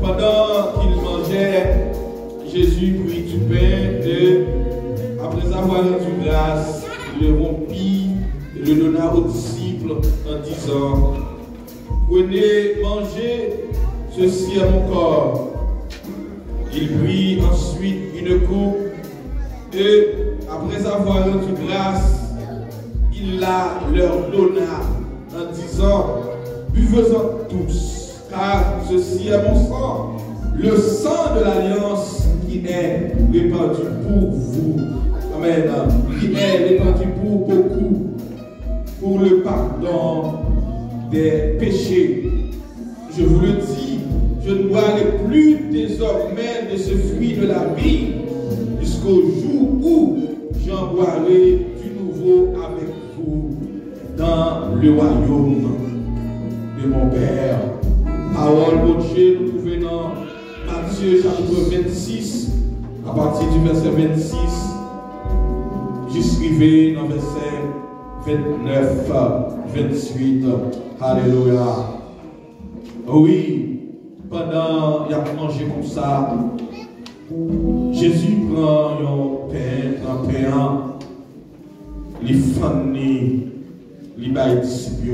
Pendant qu'il mangeait, Jésus prit du pain et, après avoir rendu grâce, il le rompit et le donna aux disciples en disant: Prenez, mangez, ceci est mon corps. Il prit ensuite une coupe et, après avoir rendu grâce, il la leur donna en disant: Buvez-en tous, car ceci est mon sang, le sang de l'alliance qui est répandu pour vous. Amen. Qui est répandu pour beaucoup, pour le pardon des péchés. Je vous le dis, je ne boirai plus désormais de ce fruit de la vie jusqu'au jour où j'en boirai du nouveau avec vous dans le royaume de mon Père. Parole de Dieu, nous trouvons dans Matthieu chapitre 26, à partir du verset 26, jusqu'arrivé dans verset 29, 28. Alléluia. Oui, pendant qu'il a mangé comme ça, Jésus prend un pain, il fanny, il bat les disciples,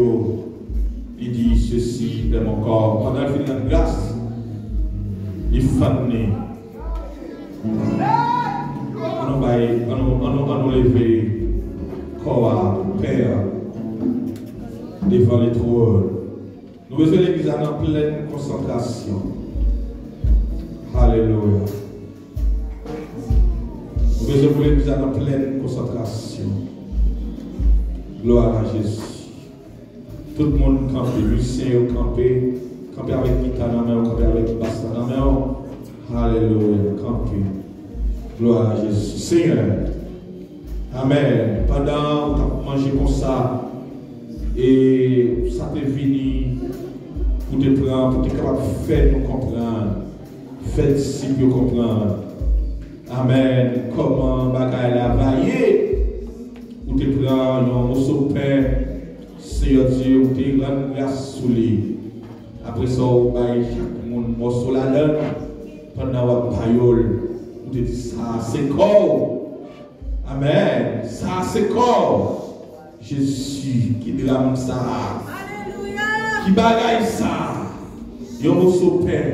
il dit: Ceci est mon corps. Pendant qu'il fait une grâce, il fanny. On nous lever corps Père devant les trônes. Nous besoin l'église en pleine concentration. Alléluia. Nous besoin pour l'église en pleine concentration. Gloire à Jésus. Tout le monde campé, Lucien campé avec guitare dans la main, campé avec basse dans la main. Alléluia, campé. Gloire à Jésus. Seigneur. Amen. Pendant que tu as mangé comme ça, et ça t'est venu pour te prendre, pour te capable de faire nous comprendre, faire disciples comprendre. Amen. Comment bagaille la vailler, pour te prendre un morceau de pain, Seigneur Dieu, pour te rendre grâce sous lui. Après ça, on va chaque monde morceau la donne, pendant la paillole, pour te dire ça, c'est corps. Amen. Ça, c'est corps. Jésus qui drame ça. Alléluia. Qui bagaille ça. Yon morceau pain.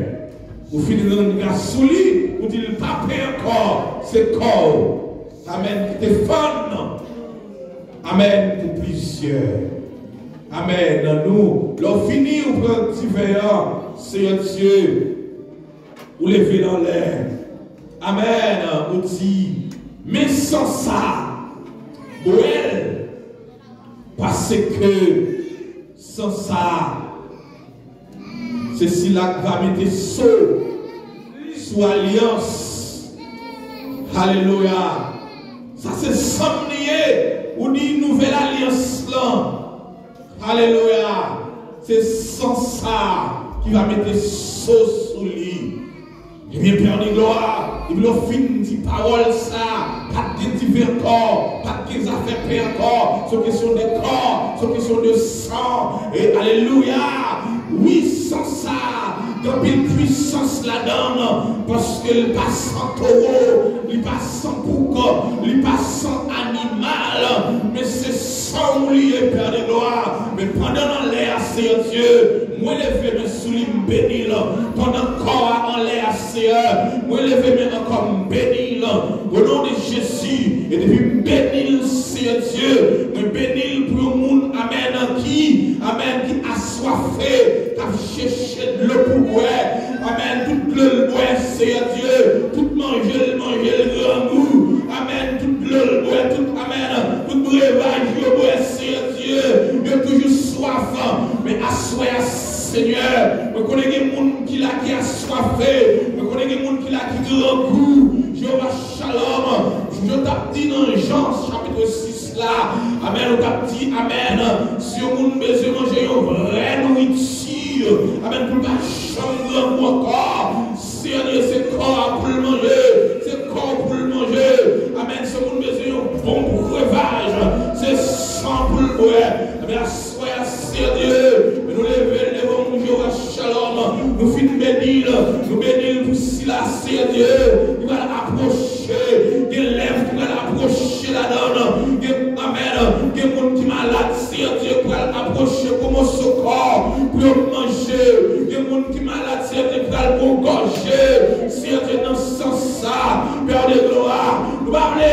Vous finissez de rendre grâce sous lui. Vous dites pas pain encore. C'est corps. Amen. Qui te femme. Amen. Pour plusieurs. Amen. Nous, l'on finit ou prend un petit verre. Seigneur Dieu. Ou lever dans l'air. Amen. Ou dit. Mais sans ça, ouais, parce que sans ça, ceci là va mettre sous alliance. Alléluia. Ça c'est somnier ou dit nouvelle alliance là. Alléluia. C'est sans ça qui va mettre sous lui. Et bien, Père de gloire, il veut finir dit parole ça, pas de divers corps, pas de affaires paix encore, c'est question de corps, c'est question de sang, et alléluia, oui, sans ça, dans une puissance là-dedans, parce qu'il passe sans taureau, il passe sans bouc, il passe sans animal, mais c'est sans oublier, Père de gloire, mais pendant l'air, Seigneur Dieu, moi lever mes souliers bénis, pendant corps en l'air, Seigneur, moi lever mes encore bénis, au nom de Jésus, et depuis bénis, Seigneur Dieu, moi bénis pour le monde, amen, qui a soifé, qui a cherché de l'eau pour boire, amen, toute l'eau boire, Seigneur Dieu, tout manger le grand goût, amen, toute l'eau boire, tout, amen, tout breuvage, le boire, Seigneur Dieu, il y a toujours soif, mais à soif, Seigneur, je connais des gens qui a soifé, je connais des gens qui a grand goût, Jéhovah Shalom, je t'ai dit dans Jean chapitre 6 là, amen, on t'a dit, amen, si on a besoin de manger une vraie nourriture, amen, pour ne pas changer mon corps, Seigneur, c'est corps pour le manger, c'est corps pour le manger, amen.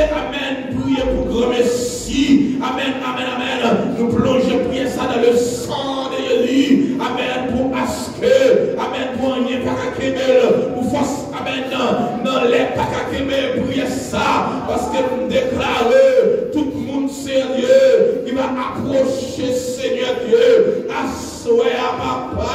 amen, prier pour grand merci. Amen, amen, amen. Nous plongeons, prier ça dans le sang de Jésus. Amen, pour asker. Amen, pour rien pas qu'à pour force. Amen, non, les pas qu'à prier ça. Parce que nous déclarons tout le monde sérieux qui va approcher Seigneur Dieu. Assoyez à papa.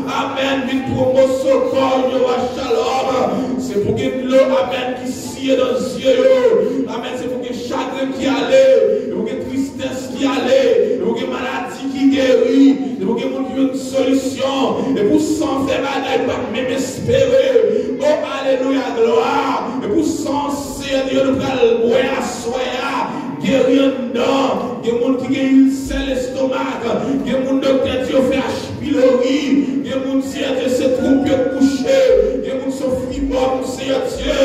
Amen, vite pour mon secours, shalom. C'est pour que l'eau, amen, qui scie dans les yeux. Amen, c'est pour que chagrin qui allait, pour que tristesse qui allait, pour que maladie qui guérit, pour que mon Dieu une solution, et pour s'en faire mal, pas même espérer. Oh, alléluia, gloire. Et pour s'en Seigneur, nous allons boire, soya, guérir dedans. Il y a des gens qui ont une seule estomac, il y a des gens qui ont fait H. pylori, il y a des gens qui se trompent couché, il y a des gens qui sont fribons, Seigneur Dieu,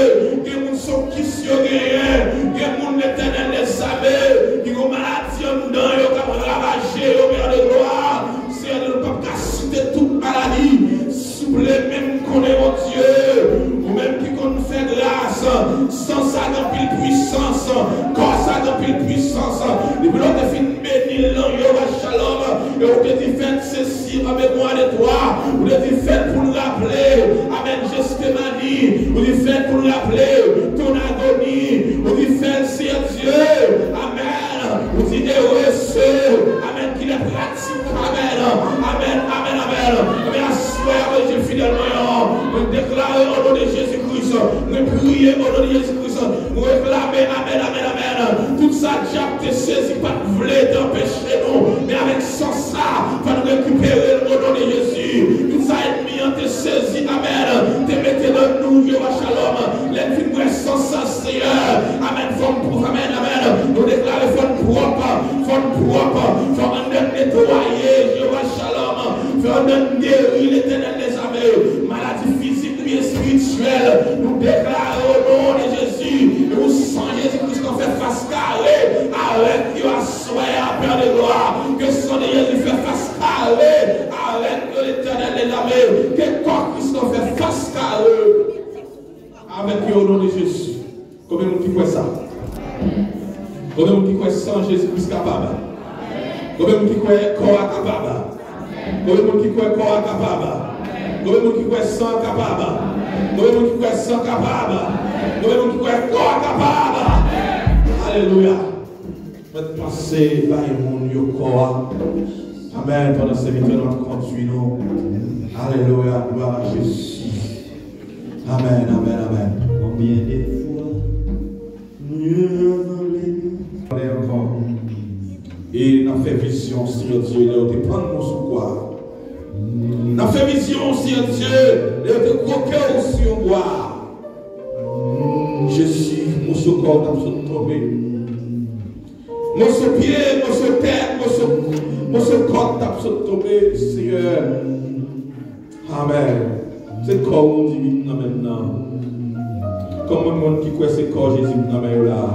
il y a des gens qui sont qui sont gagnés, il y a des gens qui l'éternel les savait, qui ont maladie en dedans, qui ont ravagé, au Père de gloire, Seigneur, nous ne pouvons pas citer toute maladie, souple même qu'on est mon Dieu, ou même qui qu'on fait grâce, sans ça dans pile puissance, quand ça dans pile puissance, les blocs de fin béni, shalom, et on te dit faites ceci en mémoire de toi, on te dit faites pour nous rappeler, amen, Gestemani, on dit faites pour nous rappeler ton agonie, on dit faites Seigneur Dieu, amen, on dit des reçus, amen, qu'il est pratique, amen, amen, amen, amen, mais assoyez Dieu fidèlement, nous déclarons au nom de Jésus-Christ, nous prions au nom de Jésus-Christ, nous réclamons, amen, amen, amen, tout ça, diable te saisit, pas de voler d'empêcher nous, mais avec sans ça, va nous récupérer au nom de Jésus, tout ça, ennemi, on te saisit, amen, te mettez dans nous, Jéhovah Shalom, l'ennemi sans ça, Seigneur, amen, forme pour, amen, amen, nous déclarons forme propre, faut en nettoyer, Jéhovah Shalom, faut en guérir l'éternel des armées, maladie physique et spirituelle, nous déclarons au nom de Jésus, et vous sentez Jésus-Christ qu'on fait face carrée, avec Dieu à soyez à Père de gloire, que son de Jésus fait face carrée, avec l'éternel des armées, que quand Christ qu'on fait face carrée, avec Dieu au nom de Jésus. Combien de monde qui croit ça? Combien de monde qui croit sans Jésus-Christ capable? Combien de monde qui croit corps capable? Combien de monde qui croit corps capable? Combien de monde qui croit sang capable? Combien de monde qui croit sang capable? Combien de monde qui croit corps capable? Alléluia. Faites passer par mon corps. Amen. Pendant ces minutes, nous continuons. Alléluia. Gloire à Jésus. Amen, amen, amen. Combien de fois nous encore. Et nous avons fait vision, Seigneur Dieu, nous avons pris mon sous-quoi. Nous avons fait vision, Seigneur Dieu, nous avons croqué au sur-bois. Jésus, mon secours t'a tombé. Mon pied, mon tête, mon secours t'a tombé, Seigneur. Amen. C'est le corps divin maintenant. Comme le monde qui croit c'est corps Jésus dans la là.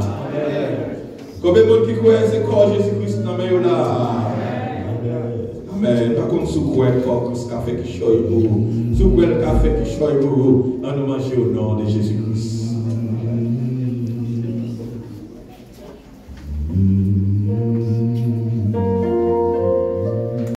Comme le monde qui croit c'est corps Jésus-Christ dans la là. Amen. Par contre, si vous croyez corps café qui choye vous, si vous croyez le café qui choye vous, on nous mange au nom de Jésus-Christ.